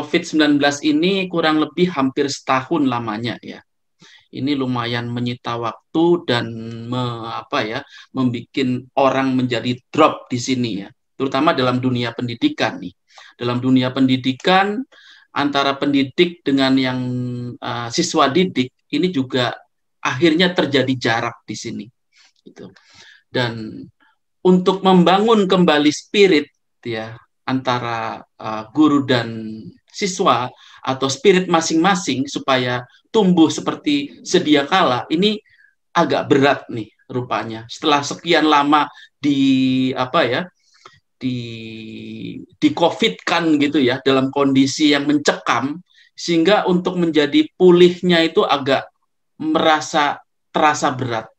COVID-19 ini kurang lebih hampir setahun lamanya ya. Ini lumayan menyita waktu dan membuat orang menjadi drop di sini ya, terutama dalam dunia pendidikan nih. Dalam dunia pendidikan antara pendidik dengan yang siswa didik ini juga akhirnya terjadi jarak di sini. Gitu. Dan untuk membangun kembali spirit ya antara guru dan siswa atau spirit masing-masing supaya tumbuh seperti sedia kala, ini agak berat nih rupanya. Setelah sekian lama di di COVID-kan gitu ya, dalam kondisi yang mencekam, sehingga untuk menjadi pulihnya itu agak terasa berat.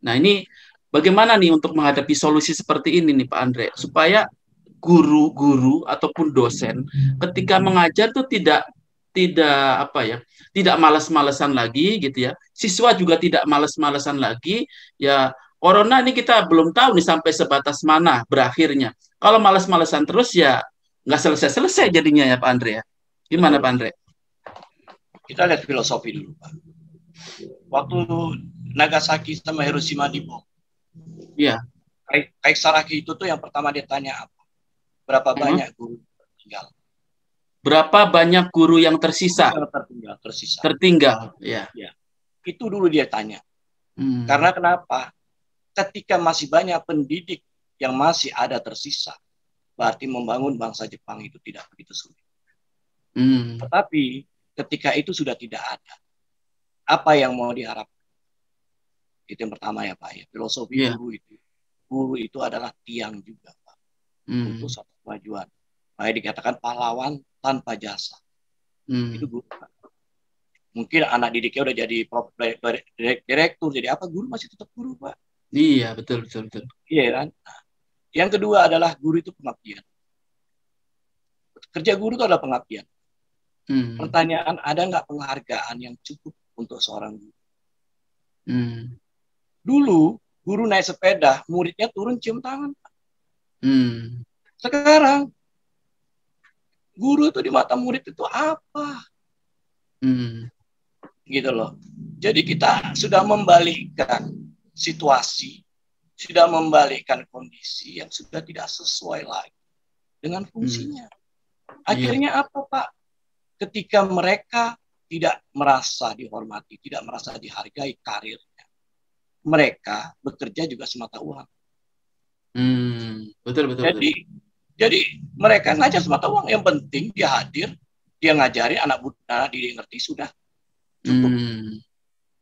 Nah ini bagaimana nih untuk menghadapi solusi seperti ini nih Pak Andre, supaya guru-guru ataupun dosen ketika mengajar tuh tidak malas-malesan lagi gitu ya. Siswa juga tidak malas-malesan lagi. Ya, corona ini kita belum tahu nih sampai sebatas mana berakhirnya. Kalau malas-malesan terus ya nggak selesai-selesai jadinya ya Pak Andre ya. Gimana Pak Andre? Kita lihat filosofi dulu Pak. Waktu Nagasaki sama Hiroshima dibom. Iya. Kaisar Akihito tuh yang pertama dia tanya apa? Berapa banyak guru tertinggal? Berapa banyak guru yang tersisa? Tertinggal, ya. Itu dulu dia tanya. Karena kenapa? Ketika masih banyak pendidik yang masih ada tersisa, berarti membangun bangsa Jepang itu tidak begitu sulit. Tetapi ketika itu sudah tidak ada, apa yang mau diharapkan? Itu yang pertama ya Pak. Ya. Filosofi guru itu adalah tiang juga Pak. Untuk suatu kemajuan. Makanya dikatakan pahlawan tanpa jasa. Itu guru. Mungkin anak didiknya udah jadi direktur, jadi apa, guru masih tetap guru Pak. Iya, betul. Iya kan? Yang kedua adalah guru itu pengabdian. Kerja guru itu adalah pengabdian. Pertanyaan, ada nggak penghargaan yang cukup untuk seorang guru? Dulu, guru naik sepeda, muridnya turun cium tangan. Sekarang guru itu di mata murid itu apa? Gitu loh. Jadi kita sudah membalikkan situasi, sudah membalikkan kondisi yang sudah tidak sesuai lagi dengan fungsinya. Akhirnya apa Pak? Ketika mereka tidak merasa dihormati, tidak merasa dihargai karirnya, mereka bekerja juga semata uang. Betul. Jadi mereka ngajar semata uang. Yang penting dia hadir, dia ngajarin anak didik ngerti sudah cukup.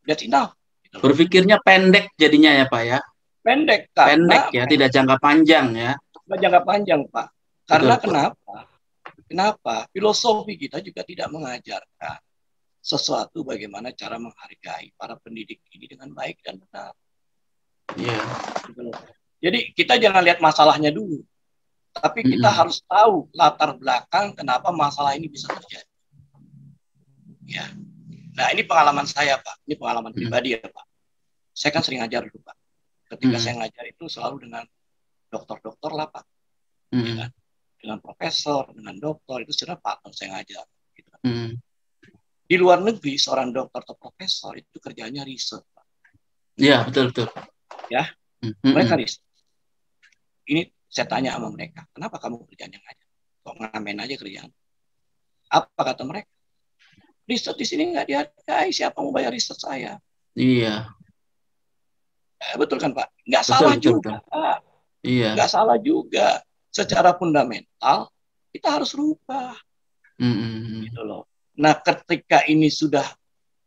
That's enough. Gitu. Berpikirnya pendek jadinya ya Pak ya. Pendek ya, tidak jangka panjang ya. Tidak jangka panjang Pak. Karena kenapa? Filosofi kita juga tidak mengajarkan sesuatu bagaimana cara menghargai para pendidik ini dengan baik dan benar. Jadi kita jangan lihat masalahnya dulu. Tapi kita harus tahu latar belakang kenapa masalah ini bisa terjadi. Ya. Nah, ini pengalaman saya, Pak. Ini pengalaman pribadi ya, Pak. Saya kan sering ngajar dulu, Pak. Ketika saya ngajar itu selalu dengan dokter-dokter lah, Pak. Ya kan? Dengan profesor, dengan dokter, itu sudah Pak saya ngajar. Gitu. Di luar negeri, seorang dokter atau profesor itu kerjanya riset, Pak. Iya, betul. Ya, mereka riset. Ini saya tanya sama mereka, kenapa kamu kerjanya ngajar? Kok ngamen aja kerjaan? Apa kata mereka? Riset di sini nggak dihargai, siapa mau bayar riset saya? Iya. Betul kan Pak? Nggak salah juga, Pak. Iya. Nggak salah juga. Secara fundamental, kita harus rubah. Gitu loh. Nah, ketika ini sudah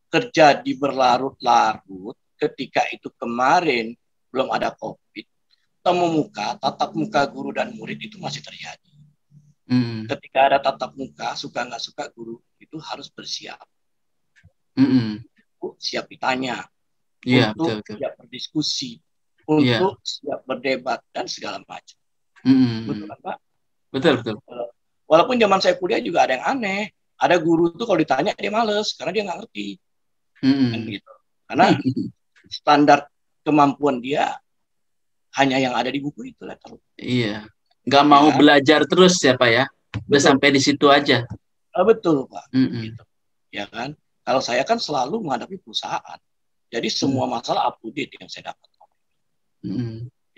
terjadi berlarut-larut, ketika itu kemarin belum ada COVID, tatap muka guru dan murid itu masih terjadi. Ketika ada tatap muka, suka nggak suka guru itu harus bersiap. Siap ditanya, untuk siap berdiskusi, untuk siap berdebat dan segala macam. Betul kan Pak? Betul. Walaupun zaman saya kuliah juga ada yang aneh. Ada guru tuh kalau ditanya dia males karena dia nggak ngerti. Kan gitu. Karena standar kemampuan dia hanya yang ada di buku itu. Iya. Nggak mau belajar terus ya Pak ya. Udah sampai di situ aja. Betul Pak. Gitu. Ya kan? Kalau saya kan selalu menghadapi perusahaan. Jadi semua masalah up to date yang saya dapat.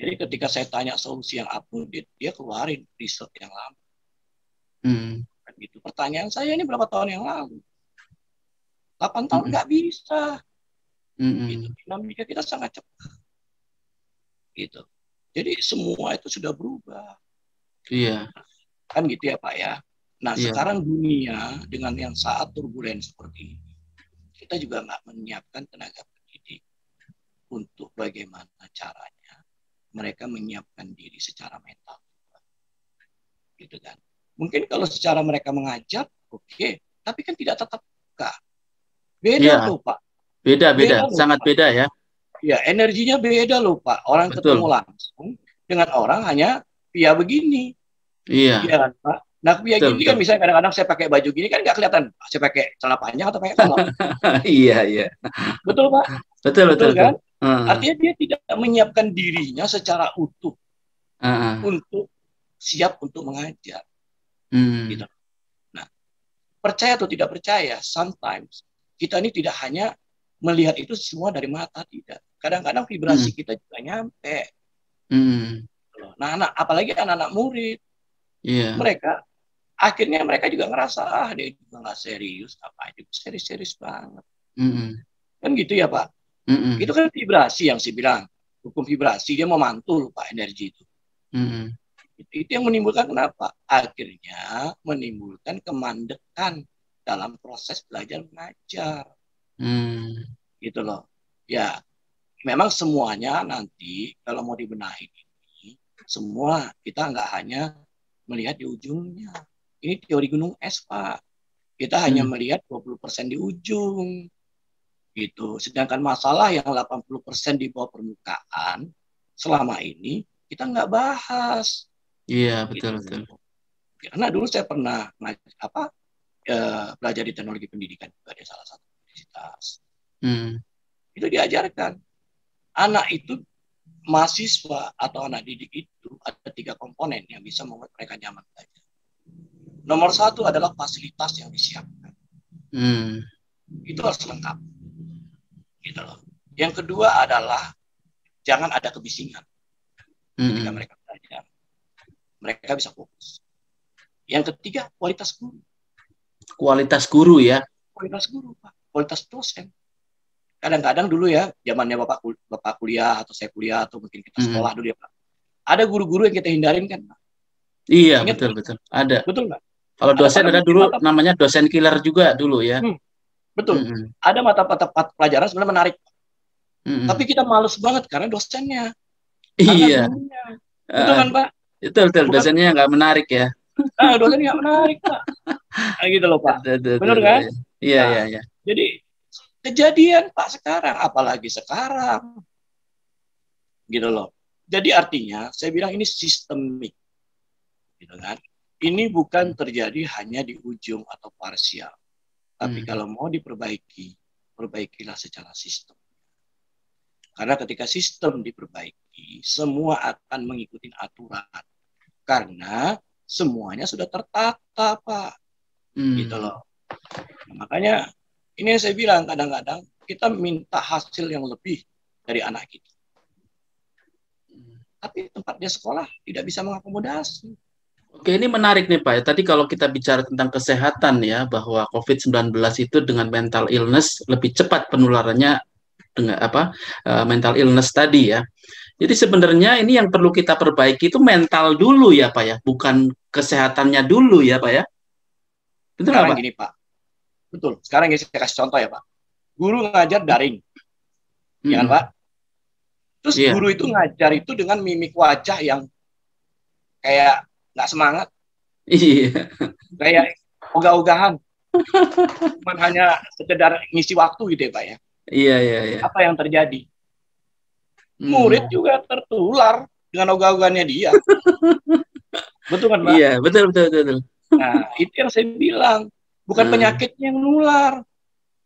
Jadi ketika saya tanya solusi yang up to date, dia keluarin riset yang lama. Gitu. Pertanyaan saya ini berapa tahun yang lalu? 8 tahun nggak bisa. Gitu. Dinamika kita sangat cepat. Gitu. Jadi semua itu sudah berubah. Iya. Kan gitu ya Pak ya. Nah sekarang dunia dengan yang saat turbulen seperti ini, kita juga nggak menyiapkan tenaga pendidik untuk bagaimana caranya mereka menyiapkan diri secara mental. Gitu kan. Mungkin kalau secara mereka mengajar, oke. Tapi kan tidak tetap muka. Beda loh Pak. Beda, sangat beda ya. Ya, energinya beda loh Pak. Orang ketemu langsung dengan orang hanya via begini. Iya. Iya kan Pak. Nah via gini kan misalnya kadang-kadang saya pakai baju gini kan nggak kelihatan. Saya pakai celana panjang atau pakai kolor. Iya. Betul Pak. Betul kan. Artinya dia tidak menyiapkan dirinya secara utuh untuk siap untuk mengajar. Gitu. Nah, percaya atau tidak percaya, sometimes kita ini tidak hanya melihat itu semua dari mata, tidak. Kadang-kadang vibrasi kita juga nyampe. Nah, apalagi anak-anak murid, mereka akhirnya mereka juga ngerasa dia juga nggak serius, apa itu serius banget. Kan gitu ya Pak. Itu kan vibrasi yang saya bilang, hukum vibrasi, dia memantul Pak energi itu. Itu yang menimbulkan kenapa? Akhirnya menimbulkan kemandekan dalam proses belajar mengajar. Gitu loh. Ya, memang semuanya nanti kalau mau dibenahi ini, semua kita nggak hanya melihat di ujungnya. Ini teori gunung es, Pak. Kita hanya melihat 20% di ujung. Gitu. Sedangkan masalah yang 80% di bawah permukaan, selama ini kita nggak bahas. Iya, betul. Karena dulu saya pernah belajar di teknologi pendidikan juga di salah satu universitas. Itu diajarkan. Anak itu, mahasiswa atau anak didik itu ada 3 komponen yang bisa membuat mereka nyaman belajar. Nomor 1 adalah fasilitas yang disiapkan. Itu harus lengkap. Gitu loh. Yang kedua adalah jangan ada kebisingan ketika mereka belajar. Mereka bisa fokus. Yang ketiga, kualitas guru. Kualitas guru ya? Kualitas guru, Pak. Kualitas dosen. Kadang-kadang dulu ya, zamannya Bapak kuliah, atau saya kuliah, atau mungkin kita sekolah dulu ya, Pak. Ada guru-guru yang kita hindarin kan, Pak? Iya, betul. Ada. Betul nggak? Kalau dosen ada dulu namanya dosen killer juga dulu ya. Betul. Ada mata-mata pelajaran sebenarnya menarik. Tapi kita males banget karena dosennya. Iya. Betul kan, Pak? Betul. Dosennya nggak menarik ya. Dosennya nggak menarik, Pak. Gitu loh, Pak. Benar kan? Iya. Jadi kejadian Pak sekarang, apalagi sekarang. Gitu loh. Jadi artinya saya bilang ini sistemik. Gitu kan? Ini bukan terjadi hanya di ujung atau parsial. Tapi kalau mau diperbaiki, perbaikilah secara sistem. Karena ketika sistem diperbaiki, semua akan mengikuti aturan. Karena semuanya sudah tertata, Pak. Gitu loh. Nah, makanya ini yang saya bilang kadang-kadang kita minta hasil yang lebih dari anak kita. Tapi tempat dia sekolah tidak bisa mengakomodasi. Oke, ini menarik nih Pak. Tadi kalau kita bicara tentang kesehatan ya, bahwa COVID-19 itu dengan mental illness lebih cepat penularannya dengan mental illness tadi ya. Jadi sebenarnya ini yang perlu kita perbaiki itu mental dulu ya Pak ya, bukan kesehatannya dulu ya Pak ya. Betul sekarang Pak? Gini Pak. Betul. Sekarang saya kasih contoh ya Pak. Guru ngajar daring. Ya kan Pak? Terus guru itu ngajar itu dengan mimik wajah yang kayak nggak semangat. Iya. Kayak ogah-ogahan. Cuman hanya sekedar ngisi waktu gitu ya Pak ya. Iya. Apa yang terjadi? Murid juga tertular dengan ogah-ogahannya dia. Betul kan Pak? Iya, betul. Nah, itu yang saya bilang. Bukan penyakitnya yang nular.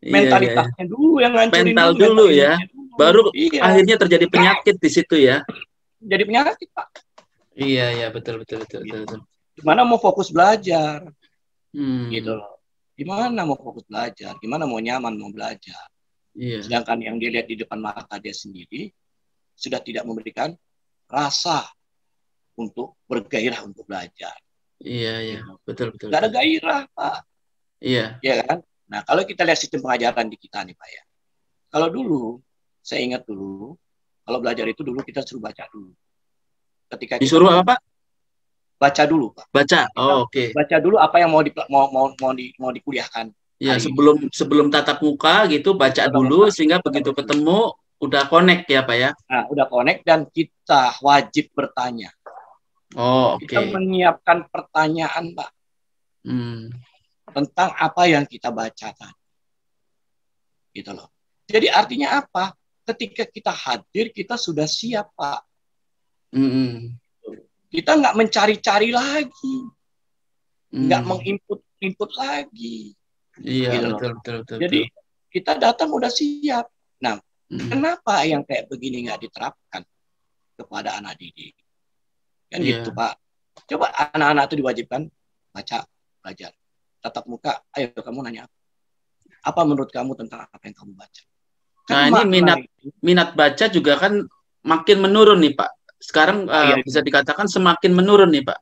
Mentalitasnya dulu yang ngancurin. Mental dulu ya. Baru akhirnya terjadi penyakit di situ ya. Jadi penyakit Pak. Iya, betul. Gimana mau fokus belajar? Gitu loh. Gimana mau fokus belajar? Gimana mau nyaman mau belajar? Iya. Sedangkan yang dia lihat di depan mata dia sendiri sudah tidak memberikan rasa untuk bergairah untuk belajar. Iya, iya. Gitu. Betul, betul, Gak ada betul. gairah, Pak. Iya. Ya kan? Nah, kalau kita lihat sistem pengajaran di kita nih, Pak ya. Kalau dulu, saya ingat dulu, kalau belajar itu dulu kita suruh baca dulu. Ketika kita Disuruh apa, mau Pak? baca dulu, Pak. Baca. Kita Oh, oke. baca dulu apa yang mau dikuliahkan Ya, hari ini. sebelum tatap muka gitu baca Tatap dulu muka. sehingga Tatap begitu muka. ketemu udah connect ya, Pak ya. Nah, udah connect dan kita wajib bertanya. Oh, Kita oke. menyiapkan pertanyaan, Pak, Hmm. tentang apa yang kita bacakan. Gitu loh. Jadi artinya apa? Ketika kita hadir, kita sudah siap, Pak. Hmm. Kita nggak mencari-cari lagi, nggak Hmm. menginput lagi. Iya, Gitu loh. betul, betul, betul, Jadi betul. kita datang udah siap. Nah, Hmm. kenapa yang kayak begini nggak diterapkan kepada anak didik? Kan gitu, Iya. Pak. Coba anak-anak itu diwajibkan baca, belajar. Tatap muka, ayo kamu nanya apa? Apa menurut kamu tentang apa yang kamu baca? Kan Nah, ini makna itu. minat baca juga kan makin menurun nih, Pak. Sekarang Oh iya, bisa dikatakan semakin menurun nih, Pak.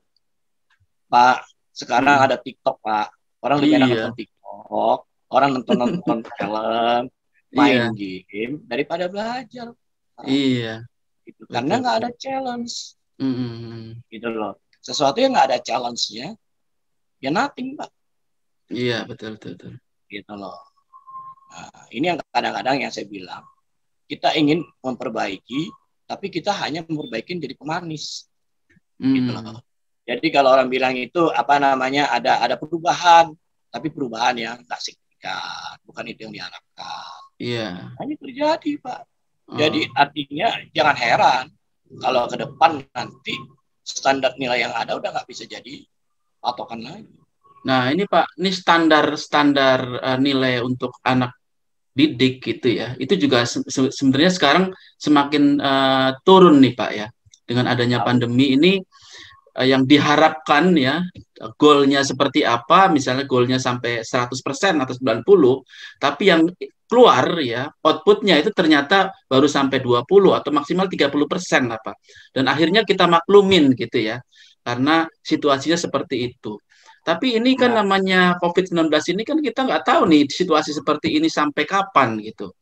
Pak. Sekarang Hmm. ada TikTok, Pak. Orang lebih enak Iya, nonton TikTok, orang nonton film, main iya, game daripada belajar, Pak. iya, Gitu. Karena betul, nggak betul. ada challenge, Hmm. gitu loh. Sesuatu yang nggak ada challenge-nya, ya nothing, Pak. Iya, betul, betul, betul. Gitu loh. Nah, ini yang kadang-kadang yang saya bilang, kita ingin memperbaiki, tapi kita hanya memperbaiki jadi pemanis, gitu Hmm. loh. Jadi kalau orang bilang itu apa namanya ada perubahan, tapi perubahan yang nggak signifikan, bukan itu yang diharapkan. Iya. Hanya terjadi, Pak. Jadi Oh. artinya jangan heran kalau ke depan nanti standar nilai yang ada udah nggak bisa jadi patokan lagi. Nah, ini Pak, ini standar nilai untuk anak didik gitu ya. Itu juga sebenarnya sekarang semakin turun nih Pak ya. Dengan adanya Nah, pandemi ini yang diharapkan ya, goalnya seperti apa, misalnya goalnya sampai 100% atau 90, tapi yang keluar ya, outputnya itu ternyata baru sampai 20 atau maksimal 30% apa. Dan akhirnya kita maklumin gitu ya, karena situasinya seperti itu. Tapi ini kan nah, namanya COVID-19 ini kan kita nggak tahu nih situasi seperti ini sampai kapan gitu.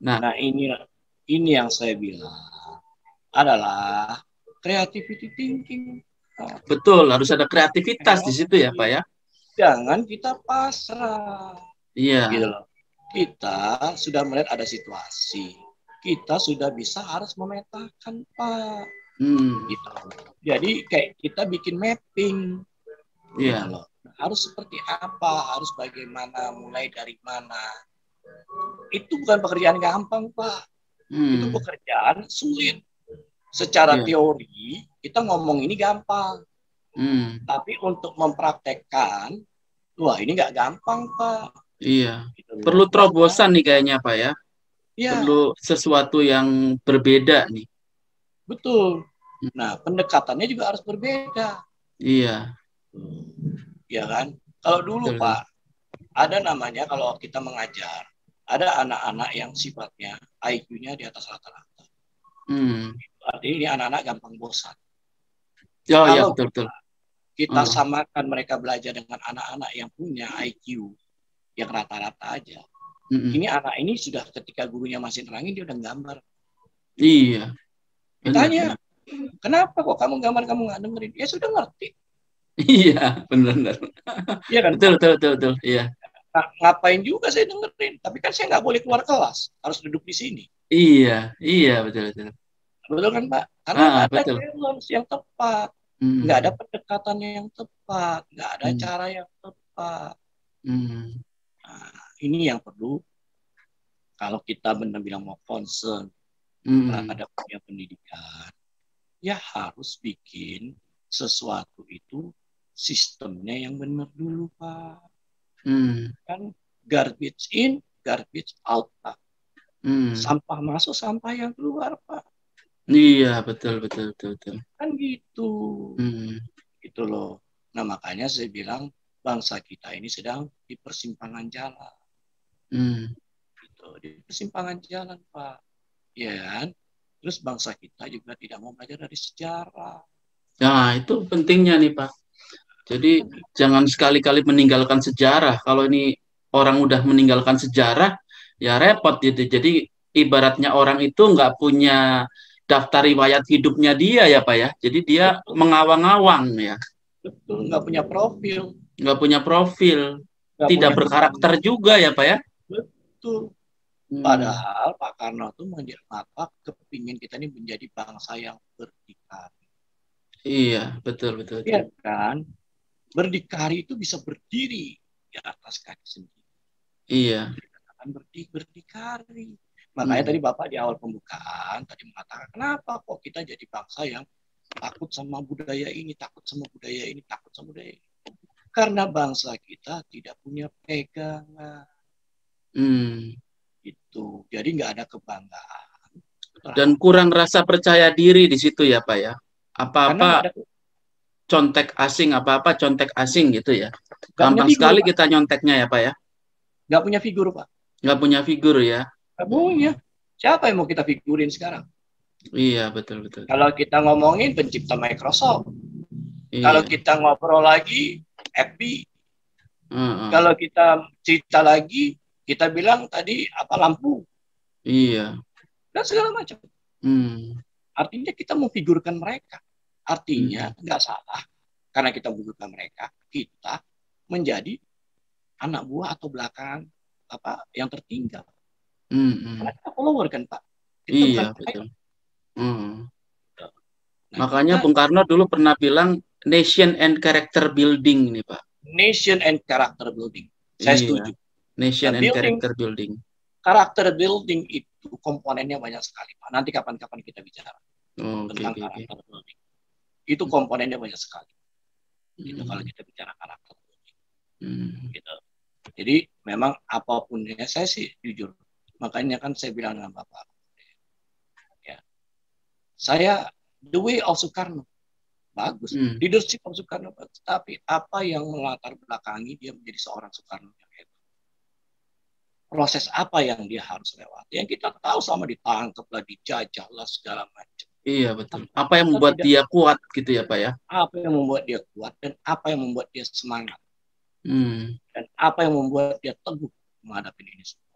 Nah, nah ini yang saya bilang adalah creativity thinking. Nah, betul harus ada kreativitas di situ ya Pak ya. jangan kita pasrah, gitu Iya. loh. Kita sudah melihat ada situasi, kita sudah bisa harus memetakan, Pak. Hmm. Gitu. Jadi kayak kita bikin mapping, gitu Iya. loh. Harus seperti apa, harus bagaimana, mulai dari mana. Itu bukan pekerjaan gampang, Pak. Itu Hmm. pekerjaan sulit. Secara Iya. teori, kita ngomong ini gampang. Hmm. Tapi untuk mempraktekkan, wah ini nggak gampang, Pak. Iya. Gitu Perlu loh. Nggak terobosan nih gampang. kayaknya Pak ya. Ya, Perlu sesuatu yang berbeda nih. betul. Hmm. Nah, pendekatannya juga harus berbeda. Iya. Ya kan? Kalau dulu, Betul. Pak, ada namanya kalau kita mengajar, ada anak-anak yang sifatnya IQ-nya di atas rata-rata. Hmm. Artinya ini anak-anak gampang bosan. Oh iya Kalau betul betul. kita samakan mereka belajar dengan anak-anak yang punya IQ yang rata-rata aja. Hmm. Ini anak ini sudah ketika gurunya masih nerangin, dia udah gambar. Iya. Benar, Ditanya, benar. kenapa kok kamu gambar, kamu nggak dengerin? Ya sudah ngerti. Iya, benar benar. Iya kan, Betul Pak? betul betul betul. Iya. Nah, ngapain juga saya dengerin? Tapi kan saya nggak boleh keluar kelas. Harus duduk di sini. Iya, iya betul betul. Betul kan, Pak? Karena nggak ada Betul. challenge yang tepat. Nggak ada Hmm. pendekatannya yang tepat. Nggak ada Hmm. cara yang tepat. Hmm. Nah, ini yang perlu kalau kita benar bilang mau concern Hmm. terhadap dunia pendidikan, ya harus bikin sesuatu itu sistemnya yang benar dulu, Pak. Hmm. Kan garbage in, garbage out, Pak. Hmm. Sampah masuk, sampah yang keluar, Pak. Iya, betul betul betul betul. Kan gitu. Hmm. Gitu loh. Nah, makanya saya bilang bangsa kita ini sedang di persimpangan jalan. Gitu, di persimpangan jalan, Pak. Ya kan? Terus bangsa kita juga tidak mau belajar dari sejarah. Nah, itu pentingnya nih, Pak. Jadi jangan sekali-kali meninggalkan sejarah. Kalau ini orang udah meninggalkan sejarah, ya repot gitu. Jadi ibaratnya orang itu nggak punya daftar riwayat hidupnya dia ya, Pak ya. Jadi dia mengawang-awang ya. Betul, nggak punya profil. Nggak punya profil. Nggak Tidak punya berkarakter juga ya, Pak ya. Betul. Padahal Pak Karno itu kepingin kita ini menjadi bangsa yang berdikari. Iya, betul. Iya kan? Berdikari itu bisa berdiri di atas kaki sendiri. Iya. Akan berdikari. Makanya tadi Bapak di awal pembukaan tadi mengatakan, kenapa kok kita jadi bangsa yang takut sama budaya ini, takut sama budaya ini, takut sama budaya ini. Karena bangsa kita tidak punya pegangan. Itu. Jadi nggak ada kebanggaan. Dan kurang rasa percaya diri di situ ya, Pak ya. Apa-apa contek asing, apa-apa contek asing gitu ya. Gampang sekali kita nyonteknya ya, Pak ya. Nggak punya figur, Pak. Nggak punya figur ya. Nggak punya. Siapa yang mau kita figurin sekarang? Iya, betul. Kalau kita ngomongin pencipta Microsoft. Iya. Kalau kita ngobrol lagi, FB. Kalau kita cerita lagi, kita bilang tadi apa lampu. Iya. Dan segala macam. Artinya kita memfigurkan mereka. Artinya nggak salah. Karena kita memfigurkan mereka, kita menjadi anak buah atau belakang apa yang tertinggal. Karena kita follower kan, Pak. Kita iya, betul. Makanya Bung Karno dulu pernah bilang nation and character building nih, Pak. Nation and character building. Saya setuju. Nation and character building. Karakter building itu komponennya banyak sekali, Pak. Nanti kapan-kapan kita bicara tentang karakter building. Itu komponennya banyak sekali. Itu kalau kita bicara karakter building. Gitu. Jadi memang apapun ya, saya sih jujur. Makanya kan saya bilang dengan Bapak. Ya. Saya the way of Soekarno bagus. Leadership of Soekarno bagus. Tapi apa yang melatar belakangi dia menjadi seorang Soekarno yang hebat? Proses apa yang dia harus lewati? Yang kita tahu sama ditangkap lah, dijajah lah, segala macam. Iya, betul. Apa yang membuat dia kuat gitu ya, Pak ya? Apa yang membuat dia kuat dan apa yang membuat dia semangat. Dan apa yang membuat dia teguh menghadapi ini semua.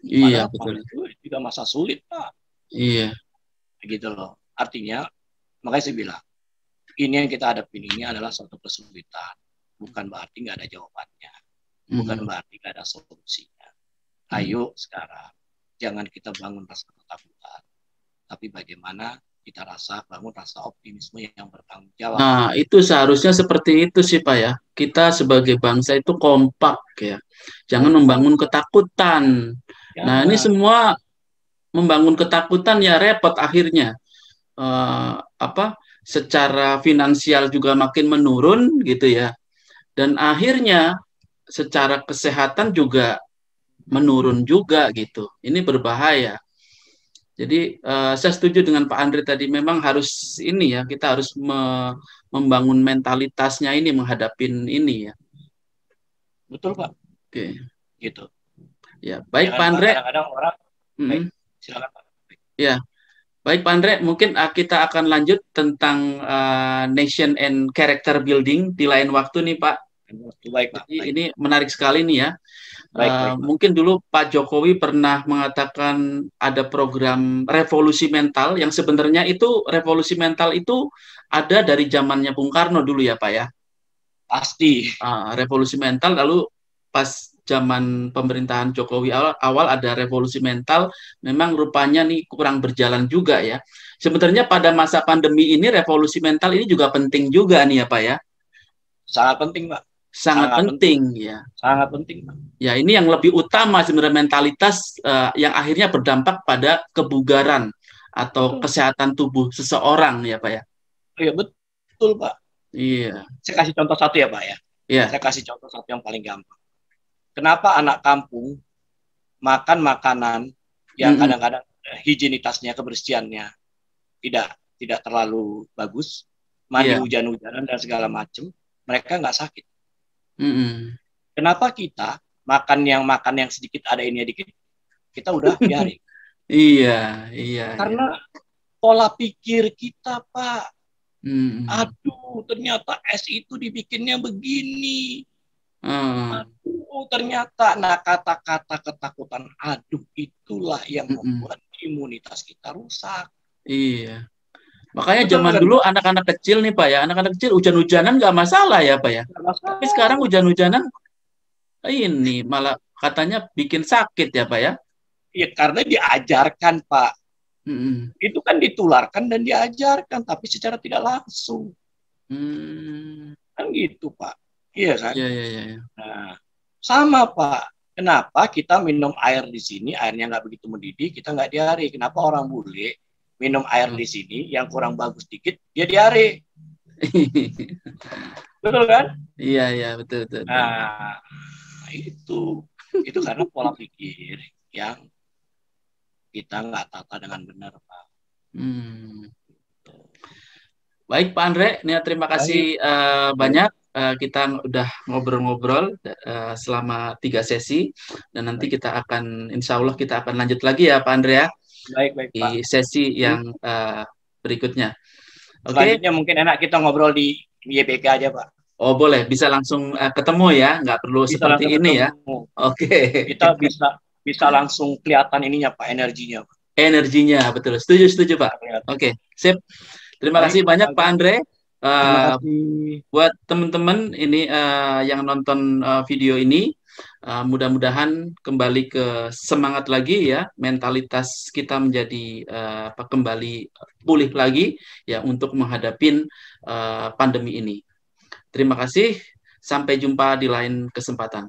Iya, betul. Itu juga masa sulit, Pak. Iya. Gitu loh. Artinya, makanya saya bilang, ini yang kita hadapi ini adalah suatu kesulitan. Bukan berarti nggak ada jawabannya. Bukan berarti nggak ada solusinya. Ayo sekarang, jangan kita bangun rasa ketakutan. Tapi bagaimana kita bangun rasa optimisme yang bertanggung jawab. Nah, itu seharusnya seperti itu sih, Pak ya. Kita sebagai bangsa itu kompak ya. Jangan membangun ketakutan. Ya. Nah, ini semua membangun ketakutan ya repot akhirnya. Secara finansial juga makin menurun gitu ya. Dan akhirnya secara kesehatan juga menurun juga gitu. Ini berbahaya. Jadi saya setuju dengan Pak Andre tadi, memang harus ini ya, kita harus membangun mentalitasnya ini menghadapin ini ya. Betul, Pak. Oke. Gitu. Ya, baik Pak Andre. Kadang-kadang orang. Baik, silakan Pak. Ya, baik Pak Andre. Mungkin kita akan lanjut tentang nation and character building di lain waktu nih Pak. Baik, Pak. Jadi ini menarik sekali nih ya. Baik. Mungkin dulu Pak Jokowi pernah mengatakan ada program revolusi mental yang sebenarnya itu revolusi mental itu ada dari zamannya Bung Karno dulu ya Pak ya. Pasti. Revolusi mental, lalu pas zaman pemerintahan Jokowi awal ada revolusi mental, memang rupanya nih kurang berjalan juga ya. Sebenarnya pada masa pandemi ini revolusi mental ini juga penting juga nih ya Pak ya. Sangat penting Pak. Sangat penting ya. Sangat penting, Pak. Ya, ini yang lebih utama sebenarnya, mentalitas yang akhirnya berdampak pada kebugaran atau kesehatan tubuh seseorang ya, Pak ya. Iya, betul, Pak. Iya. Saya kasih contoh satu ya, Pak ya. Iya. Saya kasih contoh satu yang paling gampang. Kenapa anak kampung makan makanan yang kadang-kadang higienitasnya, kebersihannya tidak terlalu bagus, mandi hujan-hujanan dan segala macam, mereka nggak sakit. Mm-mm. Kenapa kita makan yang sedikit ada ini dikit, kita udah diare. Iya, iya, iya. Karena pola pikir kita, Pak. Mm-mm. Aduh, ternyata es itu dibikinnya begini. Ah. Aduh, ternyata. Nah, kata-kata ketakutan aduh itulah yang Mm-mm. membuat imunitas kita rusak. Iya. Makanya Betul zaman kan, dulu Pak? anak-anak kecil nih Pak ya, anak-anak kecil hujan-hujanan nggak masalah ya Pak ya. Nggak Tapi sekarang masalah. hujan-hujanan ini malah katanya bikin sakit ya Pak ya. Ya, karena diajarkan, Pak. Mm-mm. Itu kan ditularkan dan diajarkan, tapi secara tidak langsung. Hmm. Kan gitu, Pak. Iya kan? Ya, ya, ya, ya. Nah, sama, Pak. Kenapa kita minum air di sini, airnya nggak begitu mendidih, kita nggak diare? Kenapa orang bule minum air Oh. di sini yang kurang bagus dikit, dia diare? Betul kan? Iya, iya, betul, betul, betul. Nah, itu karena pola pikir yang kita nggak tata dengan benar, Pak. Hmm. Baik Pak Andre, Nia, terima kasih Baik. banyak. Kita udah ngobrol-ngobrol selama 3 sesi dan nanti Baik, kita akan, insya Allah kita akan lanjut lagi ya Pak Andre ya baik, baik, Pak. di sesi yang berikutnya. Oke? Selanjutnya mungkin enak kita ngobrol di YPK aja, Pak. Oh boleh, bisa langsung ketemu ya, nggak perlu Bisa seperti langsung ini ya. ketemu. Oke. Kita bisa langsung kelihatan ininya, Pak, energinya, Pak. Energinya betul, setuju, setuju Pak. Oke, sip. Terima Baik, kasih banyak Pak Andre. terima Uh, kasih. buat teman-teman ini yang nonton video ini, mudah-mudahan kembali ke semangat lagi ya, mentalitas kita menjadi kembali pulih lagi ya untuk menghadapi pandemi ini. Terima kasih, sampai jumpa di lain kesempatan.